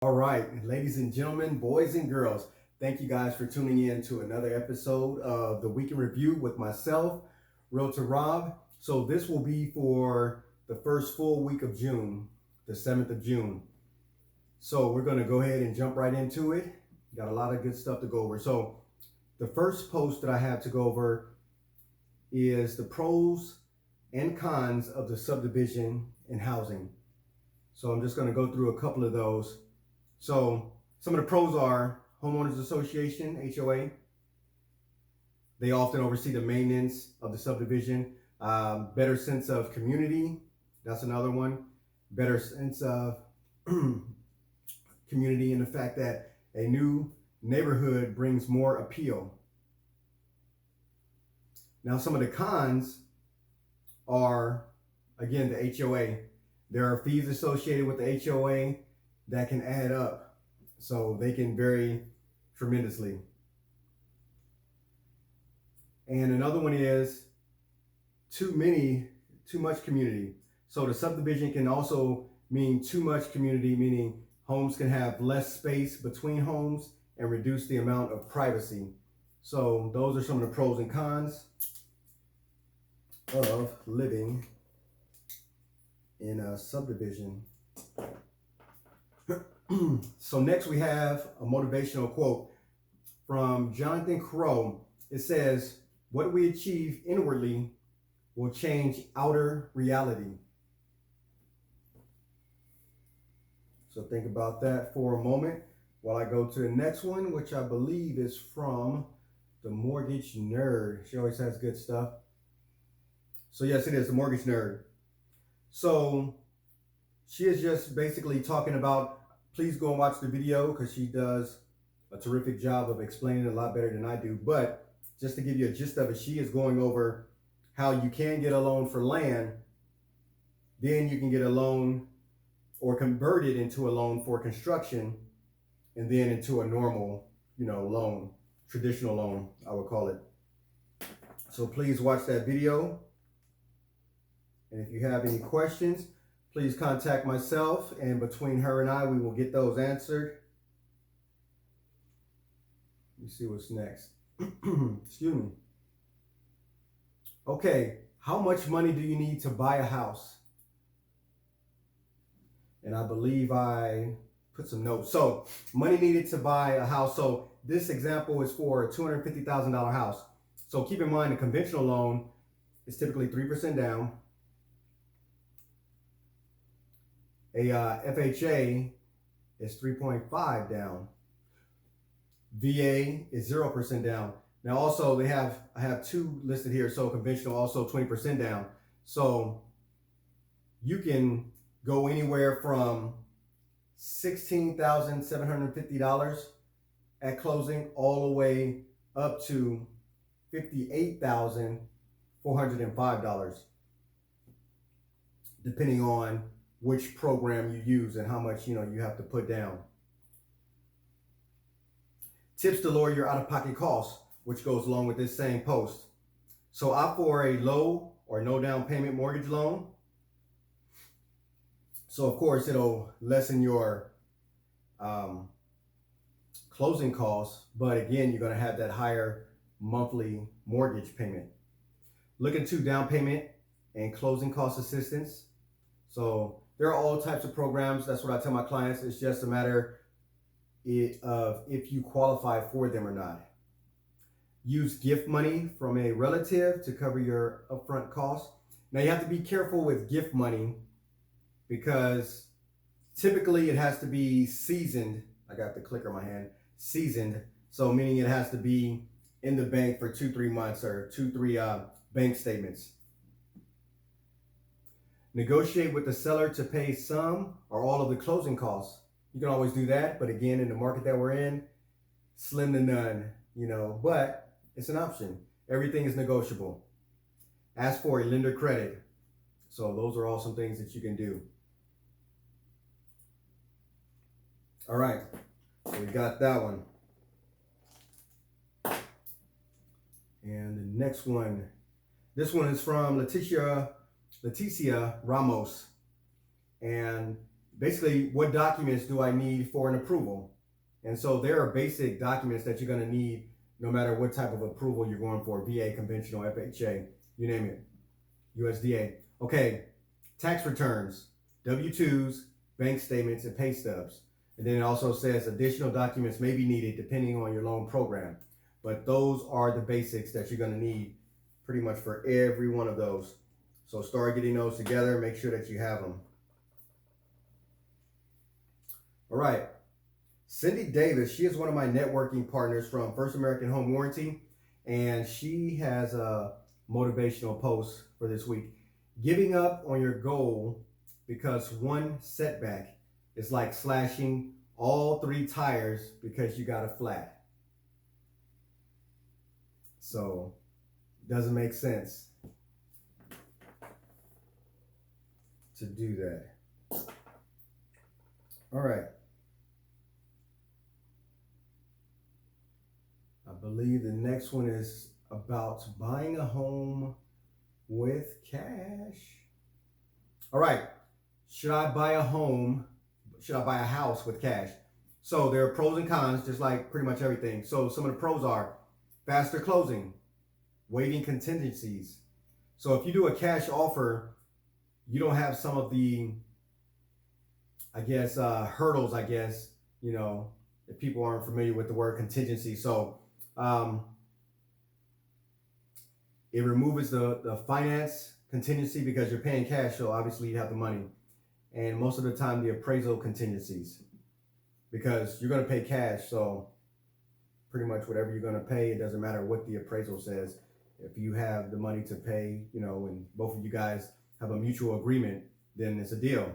All right, ladies and gentlemen, boys and girls, thank you guys for tuning in to another episode of the Week in Review with myself, Realtor Rob. So this will be for the first full week of June, the 7th of June. So we're going to go ahead and jump right into it. Got a lot of good stuff to go over. So the first post that I have to go over is the pros and cons of the subdivision and housing. So I'm just going to go through a couple of those. So some of the pros are homeowners association, HOA. They often oversee the maintenance of the subdivision. Better sense of community. That's another one. Better sense of community in the fact that a new neighborhood brings more appeal. Now, some of the cons are, again, the HOA. There are fees associated with the HOA that can add up, so they can vary tremendously. And another one is too much community. So the subdivision can also mean too much community, meaning homes can have less space between homes and reduce the amount of privacy. So those are some of the pros and cons of living in a subdivision. So next we have a motivational quote from Jonathan Crow. It says, "What we achieve inwardly will change outer reality." So think about that for a moment while I go to the next one, which I believe is from the Mortgage Nerd. She always has good stuff. So yes, it is the Mortgage Nerd. So she is just basically talking about, please go and watch the video because she does a terrific job of explaining it a lot better than I do. But just to give you a gist of it, she is going over how you can get a loan for land, then you can get a loan or convert it into a loan for construction, and then into a normal, loan, traditional loan, I would call it. So please watch that video. And if you have any questions, please contact myself, and between her and I, we will get those answered. Let me see what's next. Excuse me. Okay, how much money do you need to buy a house? And I believe I put some notes. So, money needed to buy a house. So, this example is for a $250,000 house. So, keep in mind, a conventional loan is typically 3% down. A FHA is 3.5 down. VA is 0% down. Now also I have two listed here. So conventional also 20% down. So you can go anywhere from $16,750 at closing all the way up to $58,405, depending on which program you use and how much you have to put down. Tips to lower your out-of-pocket costs, which goes along with this same post. So opt for a low or no down payment mortgage loan. So of course it'll lessen your closing costs, but again, you're going to have that higher monthly mortgage payment. Look into down payment and closing cost assistance. So there are all types of programs. That's what I tell my clients. It's just a matter of if you qualify for them or not. Use gift money from a relative to cover your upfront costs. Now you have to be careful with gift money because typically it has to be seasoned. I got the clicker in my hand. Seasoned. So meaning it has to be in the bank for 2-3 months or 2-3 bank statements. Negotiate with the seller to pay some or all of the closing costs. You can always do that, but again, in the market that we're in, slim to none, but it's an option. Everything is negotiable. Ask for a lender credit. So those are all some things that you can do. All right, so we got that one. And the next one, this one is from Leticia Ramos. And basically, what documents do I need for an approval? And so there are basic documents that you're going to need no matter what type of approval you're going for, VA, conventional, FHA, you name it, USDA. Okay, tax returns, W-2s, bank statements, and pay stubs. And then it also says additional documents may be needed depending on your loan program. But those are the basics that you're going to need pretty much for every one of those. So start getting those together. Make sure that you have them. All right. Cindy Davis, she is one of my networking partners from First American Home Warranty. And she has a motivational post for this week. Giving up on your goal because one setback is like slashing all 3 tires because you got a flat. So, doesn't make sense to do that. All right. I believe the next one is about buying a home with cash. All right. Should I buy a home? Should I buy a house with cash? So there are pros and cons, just like pretty much everything. So some of the pros are faster closing, waiving contingencies. So if you do a cash offer, you don't have some of the, hurdles, if people aren't familiar with the word contingency. So it removes the finance contingency because you're paying cash, so obviously you have the money. And most of the time the appraisal contingencies because you're going to pay cash, so pretty much whatever you're going to pay, it doesn't matter what the appraisal says. If you have the money to pay, and both of you guys have a mutual agreement, then it's a deal.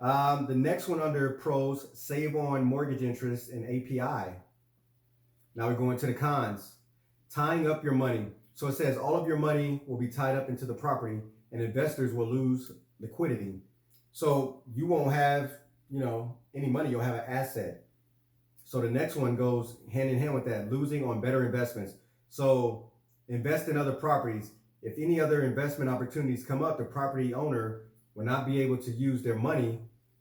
The next one under pros, save on mortgage interest and API. Now we're going to the cons. Tying up your money. So it says all of your money will be tied up into the property and investors will lose liquidity. So you won't have, any money, you'll have an asset. So the next one goes hand in hand with that, losing on better investments. So invest in other properties. If any other investment opportunities come up, the property owner will not be able to use their money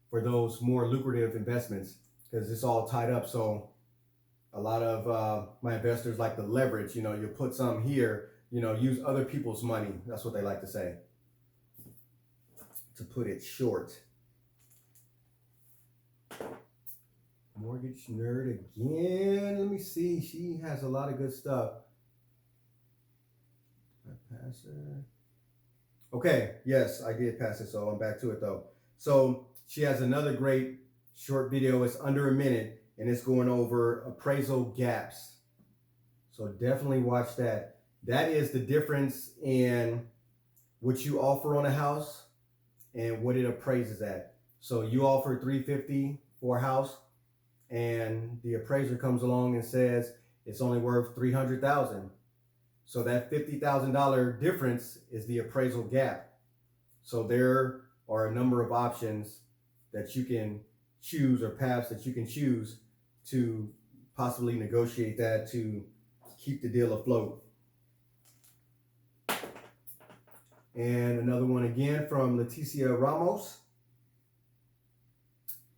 for those more lucrative investments because it's all tied up. So a lot of my investors like to leverage, you put some here, use other people's money. That's what they like to say, to put it short. Mortgage Nerd again. Let me see. She has a lot of good stuff. I pass her. Okay, yes, I did pass it, so I'm back to it though. So she has another great short video. It's under a minute, and it's going over appraisal gaps. So definitely watch that. That is the difference in what you offer on a house and what it appraises at. So you offer $350 for a house, and the appraiser comes along and says it's only worth $300,000. So that $50,000 difference is the appraisal gap. So there are a number of options that you can choose, or paths that you can choose to possibly negotiate that to keep the deal afloat. And another one again from Leticia Ramos.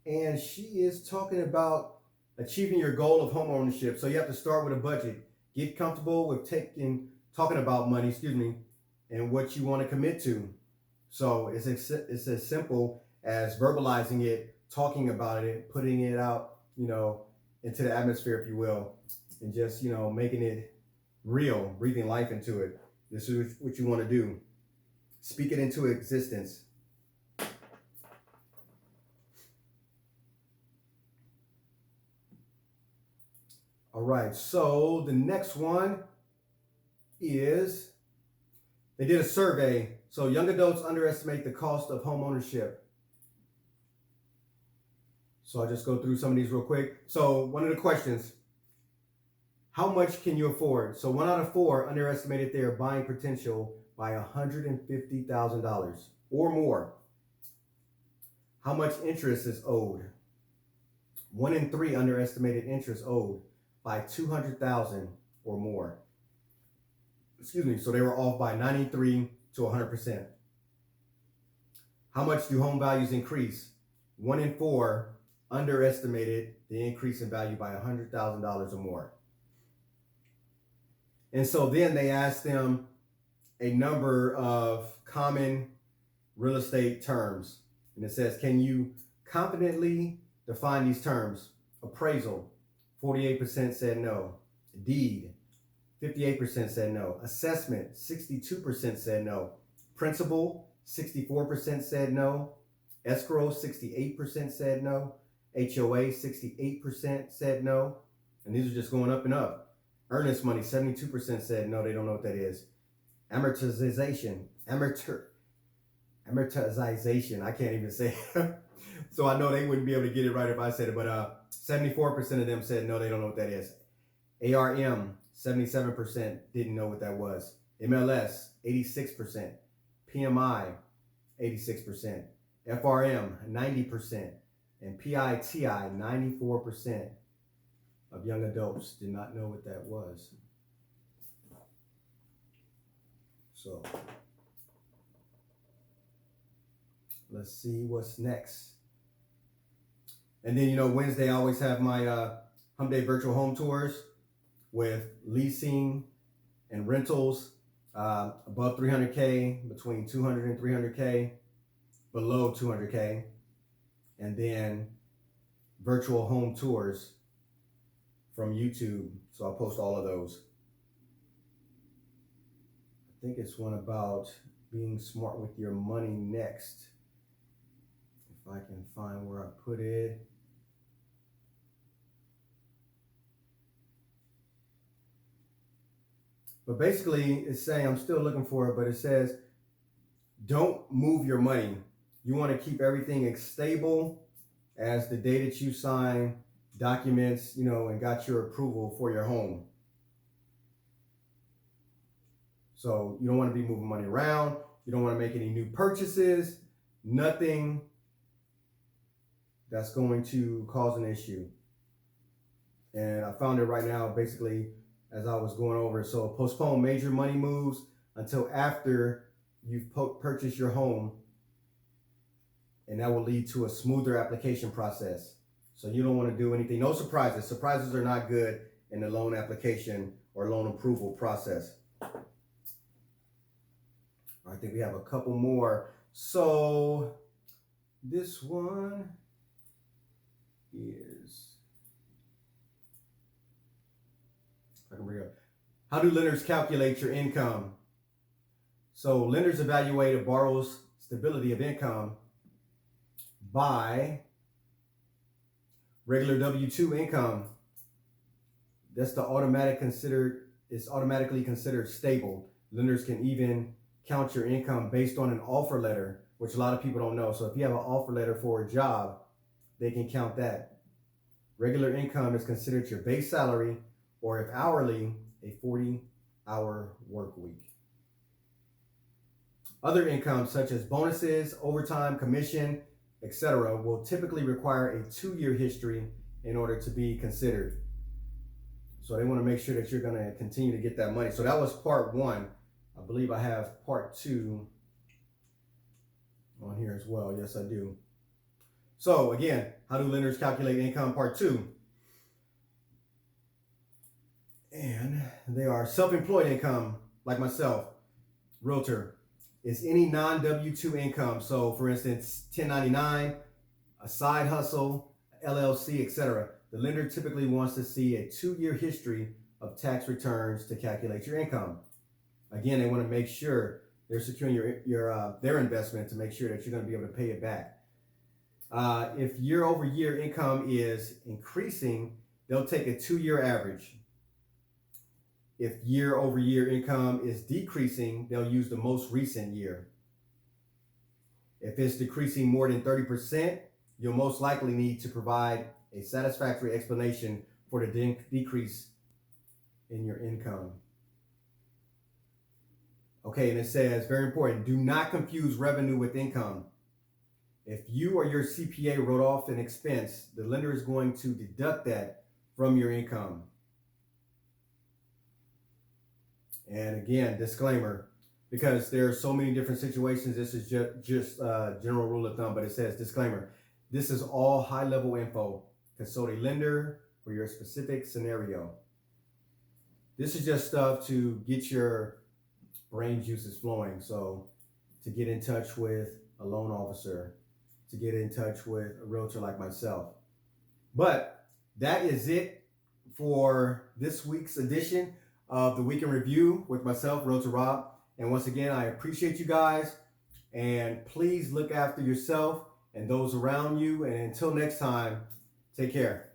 And she is talking about achieving your goal of home ownership. So you have to start with a budget. Get comfortable with talking about money, and what you want to commit to. So it's as simple as verbalizing it, talking about it, putting it out, into the atmosphere, if you will, and just, making it real, breathing life into it. This is what you want to do. Speak it into existence. All right, so the next one is, they did a survey. So young adults underestimate the cost of home ownership. So I'll just go through some of these real quick. So one of the questions, how much can you afford? So 1 out of 4 underestimated their buying potential by $150,000 or more. How much interest is owed? 1 in 3 underestimated interest owed by $200,000 or more. So they were off by 93 to 100%. How much do home values increase? 1 in 4 underestimated the increase in value by $100,000 or more. And so then they asked them a number of common real estate terms. And it says, can you confidently define these terms? Appraisal, 48% said no. Deed, 58% said no. Assessment, 62% said no. Principal, 64% said no. Escrow, 68% said no. HOA, 68% said no. And these are just going up and up. Earnest money, 72% said no, they don't know what that is. Amortization, amortization, I can't even say it. So I know they wouldn't be able to get it right if I said it, but 74% of them said no, they don't know what that is. ARM, 77% didn't know what that was. MLS, 86%. PMI, 86%. FRM, 90%. And PITI, 94% of young adults did not know what that was. So let's see what's next. And then, Wednesday I always have my Hump Day virtual home tours with leasing and rentals above 300K, between 200 and 300K, below 200K, and then virtual home tours from YouTube. So I'll post all of those. I think it's one about being smart with your money next. If I can find where I put it. But basically, it's saying, I'm still looking for it, but it says, don't move your money. You want to keep everything as stable as the day that you sign documents, and got your approval for your home. So you don't want to be moving money around. You don't want to make any new purchases, nothing that's going to cause an issue. And I found it right now, basically, as I was going over. So postpone major money moves until after you've purchased your home, and that will lead to a smoother application process. So you don't want to do anything. No surprises. Surprises are not good in the loan application or loan approval process. I think we have a couple more. So this one is, I can bring it up. How do lenders calculate your income? So lenders evaluate a borrower's stability of income by regular W-2 income. That's it's automatically considered stable. Lenders can even count your income based on an offer letter, which a lot of people don't know. So if you have an offer letter for a job, they can count that. Regular income is considered your base salary, or if hourly, a 40-hour work week. Other income such as bonuses, overtime, commission, etc. will typically require a 2-year history in order to be considered. So they want to make sure that you're going to continue to get that money. So that was part 1. I believe I have part 2 on here as well. Yes, I do. So again, how do lenders calculate income, part 2? And they are self-employed income, like myself, realtor, is any non-W-2 income. So for instance, 1099, a side hustle, LLC, etc. The lender typically wants to see a 2-year history of tax returns to calculate your income. Again, they want to make sure they're securing their investment to make sure that you're going to be able to pay it back. If year-over-year income is increasing, they'll take a 2-year average. If year-over-year income is decreasing, they'll use the most recent year. If it's decreasing more than 30%, you'll most likely need to provide a satisfactory explanation for the decrease in your income. Okay, and it says, very important, do not confuse revenue with income. If you or your CPA wrote off an expense, the lender is going to deduct that from your income. And again, disclaimer, because there are so many different situations, this is just general rule of thumb, but it says, disclaimer, This is all high-level info. Consult a lender for your specific scenario. This is just stuff to get your brain juices flowing. So to get in touch with a loan officer, to get in touch with a realtor like myself. But that is it for this week's edition of the Week in Review with myself, Realtor Rob. And once again, I appreciate you guys. And please look after yourself and those around you. And until next time, take care.